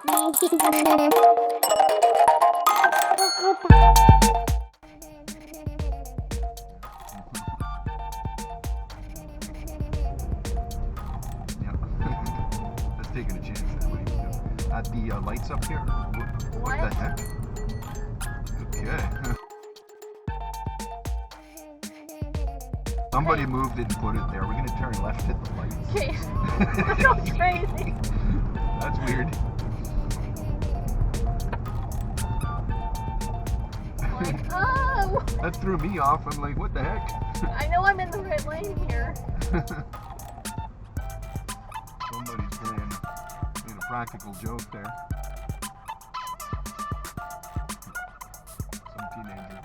That's taking a chance there. What do you do? The lights up here? What the heck? Okay. Somebody moved it and put it there. We're going to turn left, hit the lights. Okay. That's crazy. That's weird. Like, oh! That threw me off. I'm like, what the heck? I know I'm in the right lane here. Somebody's playing a practical joke there. Some teenager.